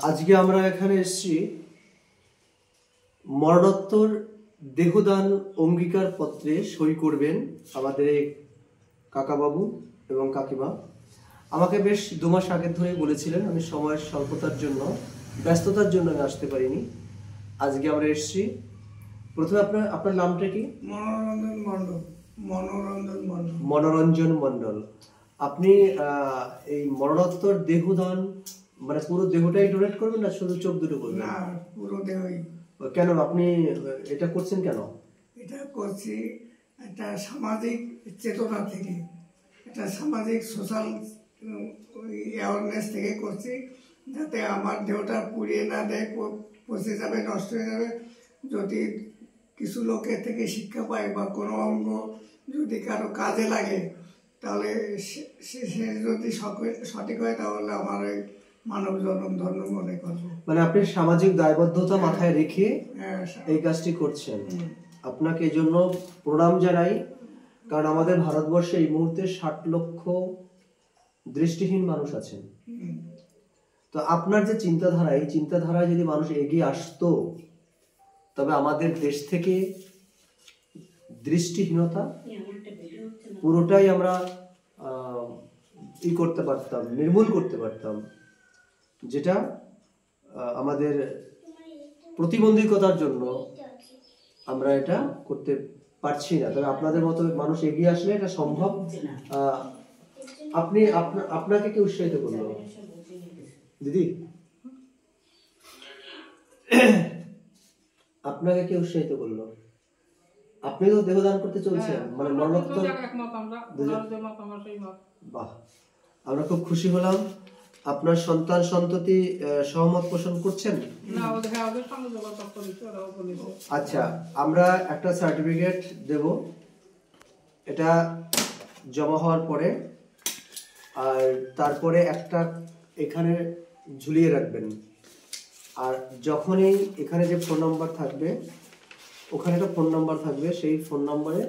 আজকে আমরা এখানে এসেছি মরণোত্তর দেহদান অঙ্গীকার পত্রে সই করবেন আমাদের কাকাবাবু এবং কাকিমা। আমাকে বেশ 2 মাস আগে ধরে বলেছিলেন, আমি সময়ের স্বল্পতার জন্য ব্যস্ততার জন্য আমি আসতে পারিনি। আজকে আমরা এসেছি। প্রথমে আপনার নামটা কি? মনোরঞ্জন মণ্ডল। মনোরঞ্জন মণ্ডল। আপনি এই মরণোত্তর দেহদান মানে পুরো দেহটাই ডোনেট করবেন না শুধু চোখ দুটো করবেন? না, পুরো দেহই। কেন আপনি এটা করছেন কেন? এটা করছি একটা সামাজিক চেতনা থেকে, একটা সামাজিক সোশ্যাল অ্যাওয়ারনেস থেকে করছি, যাতে আমার দেহটা পুড়িয়ে না দেয়, পচে যাবে, নষ্ট হয়ে যাবে। যদি কিছু লোকের থেকে শিক্ষা পায় বা কোনো অঙ্গ যদি কারো কাজে লাগে, তাহলে সে যদি সঠিক হয়, তাহলে আমার ওই মানব জন্ম ধন্য মনে করবো। মানে আপনি সামাজিক দায়বদ্ধতা মাথায় রেখে এই কাজটি করছেন। আপনাকে এই জন্য প্রণাম জানাই, কারণ আমাদের ভারতবর্ষে এই মুহূর্তে 60 লক্ষ দৃষ্টিহীন মানুষ আছেন। তো আপনার যে চিন্তাধারা, এই চিন্তাধারায় যদি মানুষ এগিয়ে আসতো, তবে আমাদের দেশ থেকে দৃষ্টিহীনতা পুরোটাই আমরা করতে পারতাম, নির্মূল করতে পারতাম, যেটা আমাদের প্রতিবন্ধকতার জন্য আমরা এটা করতে পারছি না। তবে আপনাদের মতো মানুষ এগিয়ে আসলে এটা সম্ভব। আপনাকে কে উৎসাহিত করলো দিদি? আপনাকে কে উৎসাহিত করলো? আপনি তো দেহদান করতে চলছেন, মানে মরণোত্তর। বাহ, আমরা খুব খুশি হলাম। আপনার সন্তান সন্ততি সহমত পোষণ করছেন? আচ্ছা, আমরা একটা সার্টিফিকেট দেব, এটা জমা হওয়ার পরে, আর তারপরে একটা এখানে ঝুলিয়ে রাখবেন। আর যখনই এখানে যে ফোন নাম্বার থাকবে, ওখানে একটা ফোন নাম্বার থাকবে, সেই ফোন নাম্বারে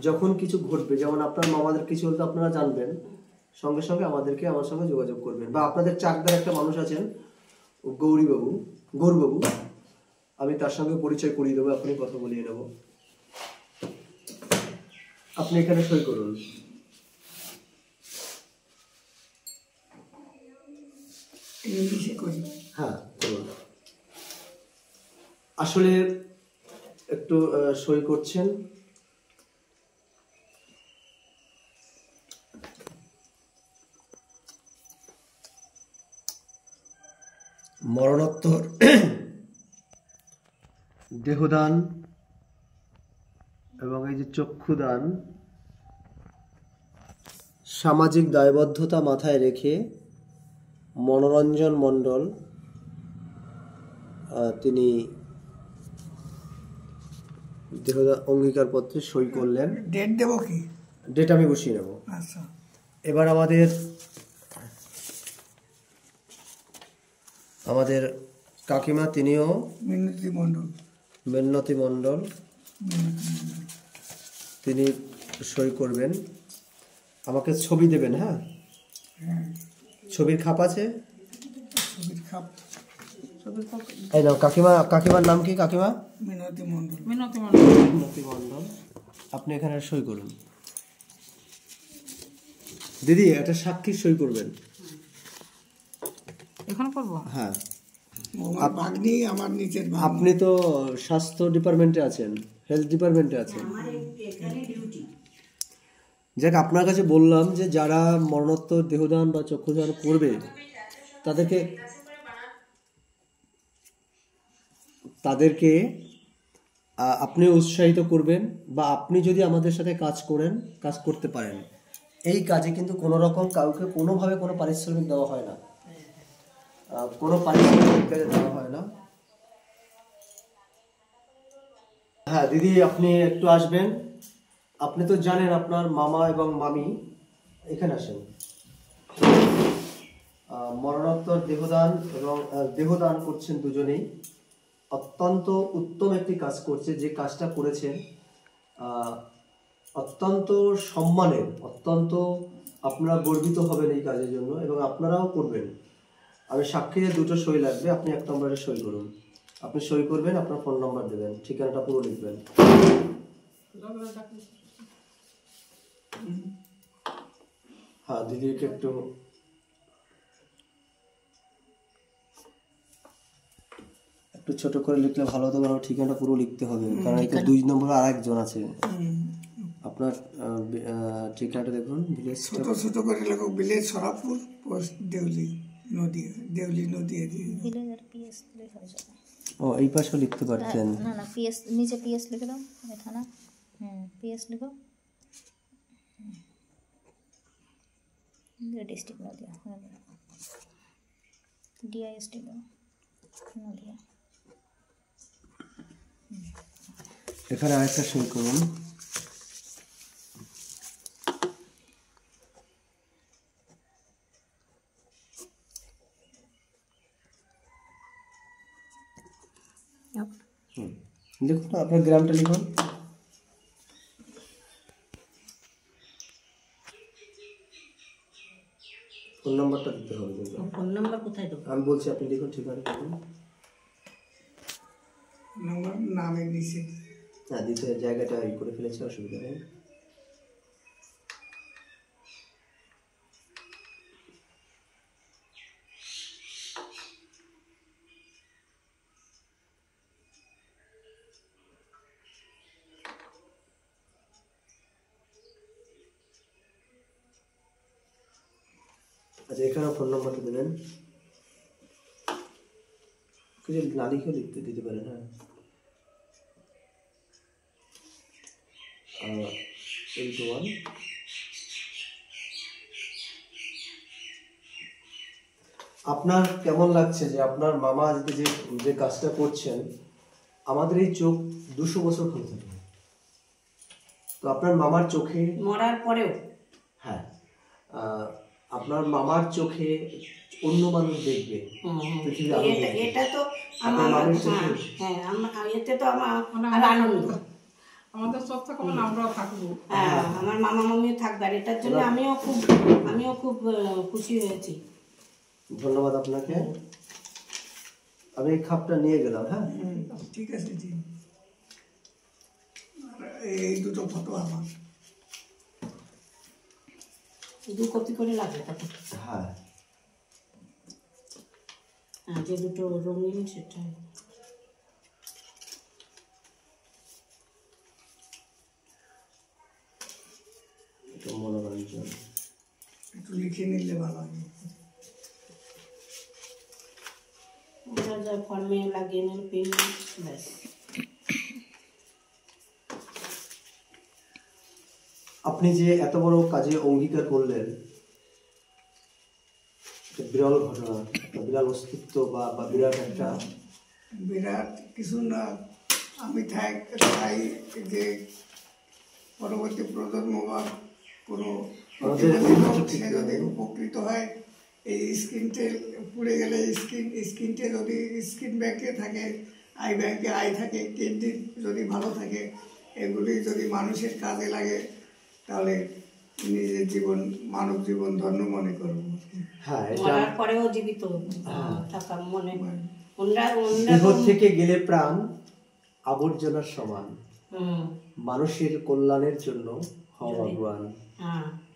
যখন কিছু ঘটবে, যেমন আপনার মামাদের কিছু হলে আপনারা জানবেন, সঙ্গে সঙ্গে আমার সঙ্গে যোগাযোগ করবেন। বা আপনাদের চাকদার একটা মানুষ আছেন, গৌরবাবু, আমি তার সঙ্গে পরিচয় করিয়ে দেবো, আপনি কথা বলিয়ে নেব। আপনি এখানে সই করুন। হ্যাঁ, করুন। আসলে একটু সই করছেন। মরণোত্তর দেহদান এবং এই যে চক্ষুদান সামাজিক দায়বদ্ধতা মাথায় রেখে মনোরঞ্জন মণ্ডল তিনি দেহদান অঙ্গীকার পত্রে সই করলেন। ডেট দেব কি? ডেট আমি বসিয়ে নেব। আচ্ছা, এবার আমাদের কাকিমা, তিনিও মিনতি মণ্ডল, তিনি সই করবেন। আমাকে ছবি দেবেন। হ্যাঁ, ছবির খাপ আছে? এই নাও কাকিমা। কাকিমার নাম কি? কাকিমা মিনতি মণ্ডল। আপনি এখানে সই করুন। দিদি, একটা সাক্ষী সই করবেন। এখানে করব? হ্যাঁ। আপনি তো স্বাস্থ্য ডিপার্টমেন্টে আছেন, হেলথ ডিপার্টমেন্টে আছেন। যাক, আপনার কাছে বললাম যে যারা মরণোত্তর দেহদান বা চক্ষুদান করবে, তাদেরকে আপনি উৎসাহিত করবেন, বা আপনি যদি আমাদের সাথে কাজ করতে পারেন। এই কাজে কিন্তু কোনো রকম কাউকে কোনোভাবে কোনো পারিশ্রমিক দেওয়া হয় না, কোনো পারিশ্রমিক কাজে দেওয়া হয় না। হ্যাঁ দিদি, আপনি একটু আসবেন। আপনি তো জানেন আপনার মামা এবং মামি এখানে আসেন। মরণোত্তর দেহদান করছেন দুজনেই। অত্যন্ত উত্তম একটি কাজ করছে। যে কাজটা করেছেন অত্যন্ত সম্মানের, অত্যন্ত আপনারা গর্বিত হবেন এই কাজের জন্য, এবং আপনারাও করবেন। আমি সাক্ষীতে দুটো সই লাগবে, আপনি 1 নম্বরে সই করুন। আপনি সই করবেন, আপনার ফোন নাম্বার দেবেন, ঠিকানাটা পুরো লিখবেন। হ্যাঁ, দিদিকে একটু ছোট করে লিখলে ভালো হতো, কারণ ঠিকানাটা পুরো লিখতে হবে, কারণ এখানে 2 নম্বরে আরেকজন আছে। আপনার ঠিকানাটা দেখুন, ভিলেজ ছোট ছোট করে লেখো, ভিলেজ সরাপুর, পোস্ট দেউলি, নদিয়া, দেউলি নদিয়া দিয়ে। ভিলেজ আর পিএস লেখা যাবে। ও, এই পাশেও লিখতে পারতেন। না না, পিএস নিচে পিএস লিখে দাও, থানা। পিএস লিখো, ডিস্ট্রিক্ট নদিয়া, ডিআইএসটি দাও, নদিয়া। এখানে আরেকটা সই করুন। লিখুন, আপনার গ্রামটা লিখুন। ফোন নাম্বারটা দিতে হবে কিন্তু। ফোন নাম্বার কোথায় দেবো? আমি বলছি, আপনি লিখুন, ঠিকানা লিখুন। নাম্বার নামের নিচে। হ্যাঁ, দিতে জায়গাটা ই করে ফেলেছে, অসুবিধা নেই। আচ্ছা, এখানে ফোন নাম্বারটা দেবেন। কিছু না লিখেও লিখতে দিতে পারেন। হ্যাঁ, 81। আপনার কেমন লাগছে যে আপনার মামা আজকে যে কাজটা করছেন? আমাদের এই চোখ 200 বছর ভালো থাকে, তো আপনার মামার চোখে মরার পরেও হ্যাঁ, আপনার মামার চোখে অন্য মানুষ দেখবে পৃথিবীর আলো দেখবে। এটা তো আপনার আমার মামির চোখে হ্যাঁ, এতে তো আমার আর আনন্দ। আমাদের চোখ থাকবে না, আমরাও থাকবো। হ্যাঁ, আমার মামা মামিও থাকবে, আর এটার জন্য আমিও খুব খুশি হয়েছি। ধন্যবাদ আপনাকে। আমি এই খাপটা নিয়ে গেলাম। হ্যাঁ, ঠিক আছে জি। এই দুটো ফটো আমার। 2 কপি করে লাগবে তাতে। হ্যাঁ, যে দুটো রঙিন সেটা। এটা মনোরঞ্জন। একটু লিখে নিলে ভালো হবে। যা ফর্মে লাগিয়ে নেন, পেন, ব্যাস। আপনি যে এত বড় কাজে অঙ্গীকার করলেন, বিরল ঘটনা, বিরল অস্তিত্ব বা বিরাট একটা বিরাট কিছু না। আমি চাই যে পরবর্তী প্রজন্ম বা কোনো সে যদি উপকৃত হয়। এই স্কিনটে পুড়ে গেলে স্কিনটে যদি স্কিন ব্যাংকে থাকে, আই ব্যাংকে আই থাকে, কিডনি যদি ভালো থাকে, এগুলি যদি মানুষের কাজে লাগে, তাহলে নিজের জীবন, মানব জীবন ধন্য মনে করবো। হ্যাঁ, এটা মরার পরেও জীবিত থাকা মনে। দেহ থেকে গেলে প্রাণ আবর্জনার সমান, মানুষের কল্যাণের জন্য হও ভগবান।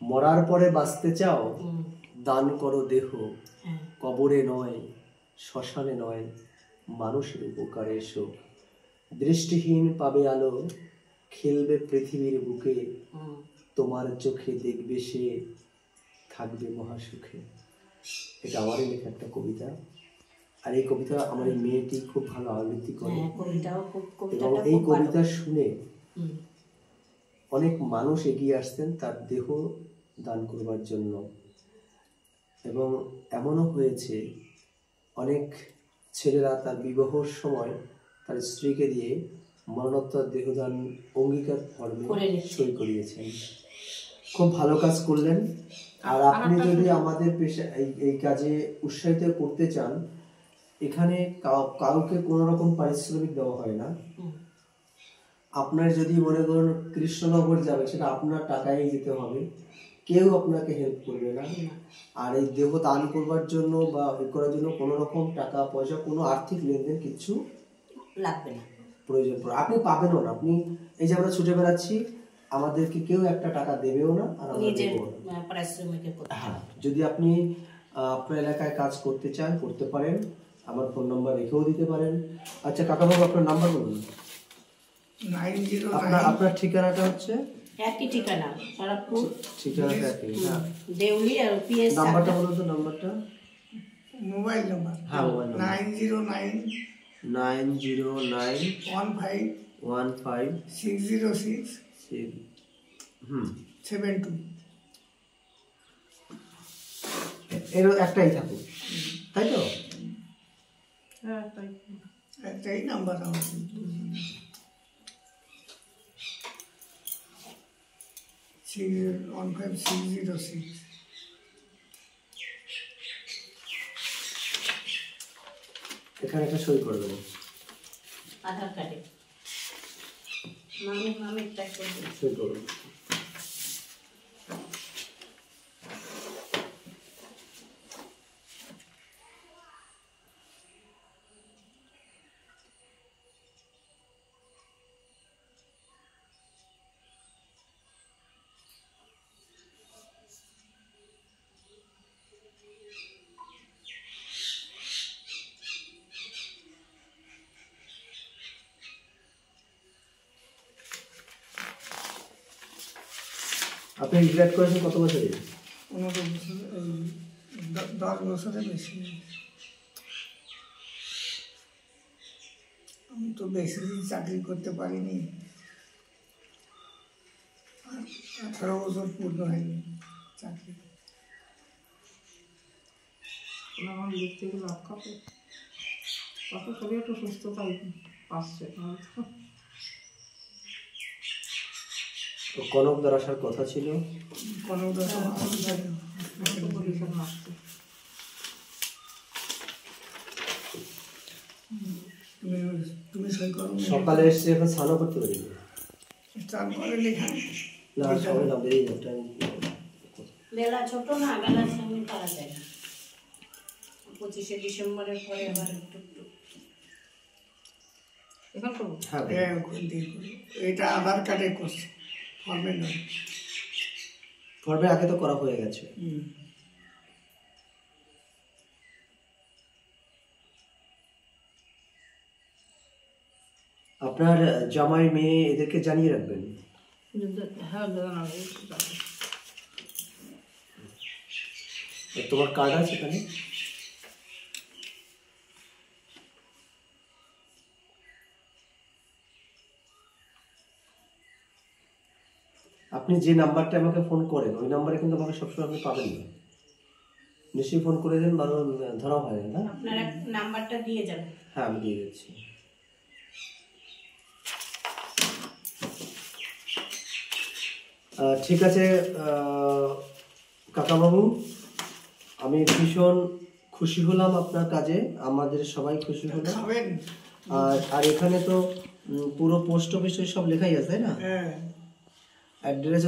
মরার পরে বাঁচতে চাও, দান করো দেহ, কবরে নয়, শ্মশানে নয়, মানুষের উপকারে এসো। দৃষ্টিহীন পাবে আলো, খেলবে পৃথিবীর বুকে, তোমার চোখে দেখবে সে, থাকবে মহাসুখে। এটা আমারই লেখা একটা কবিতা, আর এই কবিতা আমার এই মেয়েটি খুব ভালো আবৃত্তি করে। এবং এই কবিতা শুনে অনেক মানুষ এগিয়ে আসতেন তার দেহ দান করবার জন্য। এবং এমনও হয়েছে অনেক ছেলেরা তার বিবাহর সময় তার স্ত্রীকে দিয়ে মরণোত্তর দেহদান অঙ্গীকার ফর্মে সই করিয়েছেন। খুব ভালো কাজ করলেন। আর আপনি যদি আমাদের পেশা এই কাজে উৎসাহিত করতে চান, এখানে কাউকে কোনো রকম পারিশ্রমিক দেওয়া হয় না। আপনার যদি মনে করেন কৃষ্ণনগর যাবে, সেটা আপনার টাকায় যেতে হবে। কেউ আপনাকে হেল্প করবে না। আর এই দেহ দান করবার জন্য বা ই করার জন্য কোনো রকম টাকা পয়সা, কোনো আর্থিক লেনদেন কিছু লাগবে না। প্রয়োজন পড়ে, আপনি পাবেনও না। আপনি এই যে আমরা ছুটে বেড়াচ্ছি, আমাদেরকে কেউ একটা টাকা দেবেও না, আর আমরা নিজের দেবও না। পারিশ্রমিকের কথা। হ্যাঁ, যদি আপনি আপনার এলাকায় কাজ করতে চান করতে পারেন, আমার ফোন নাম্বার রেখেও দিতে পারেন। আচ্ছা কাকাবাবু, আপনার নাম্বার বলুন। 909 আপনার ঠিকানাটা হচ্ছে? একই ঠিকানা, খড়গপুর, ঠিকানাটা একই? হ্যাঁ, দেউলি আর পিএস। নাম্বারটা বলুন তো, নাম্বারটা। মোবাইল নাম্বার হ্যাঁ, মোবাইল নাম্বার 909 909 15 15 606 72। এর একটাই থাকুক, তাই তো? হ্যাঁ তাই। একটাই নাম্বার আমার। 15606। এখানে একটা সই করে দেবো। আধার কার্ডে মামি ট্যাগ করে দিন। সই করুন। আপনি রিটায়ার করেছেন কত বছরে? 15 বছর, 10 বছরের বেশি। আমি তো বেশি দিন চাকরি করতে পারিনি, 18 বছর পূর্ণ হয়নি চাকরি। আমার দেখতে গেলে আটকাতে কত শরীর একটু সুস্থতাই পাচ্ছে। কনকদার আসার কথা ছিল। কোনো দশা তুমি সই করো। সকালে এসছে, এখন স্নানও করতে পারি না। স্নান করে লেখা না, সবাই না, বেরিয়ে যাও, টাইম। বেলা ছোট না, বেলার সঙ্গে পারা যায় না। 25শে ডিসেম্বরের পরে আবার একটু এখন করবো। হ্যাঁ, এটা আধার কার্ডে করছে, ফর্মে নয়। ফর্মে আগে তো করা হয়ে গেছে। আপনার জামাই, মেয়ে এদেরকে জানিয়ে রাখবেন। হ্যাঁ দাদা, তোমার কার্ড আছে এখানে? আপনি যে নাম্বারটা আমাকে ফোন করেন, ওই নাম্বারে কিন্তু আমাকে সবসময় আপনি পাবেন না। নিশ্চয়ই ফোন করে দেন, ভালো ধরাও হয় না। আপনার এক নাম্বারটা দিয়ে যাবেন। হ্যাঁ, আমি দিয়ে দিচ্ছি। ঠিক আছে কাকাবাবু, আমি ভীষণ খুশি হলাম আপনার কাজে, আমাদের সবাই খুশি হলাম। খাবেন? আর এখানে তো পুরো পোস্ট অফিসে সব লেখাই আছে, তাই না? হ্যাঁ। অ্যাড্রেস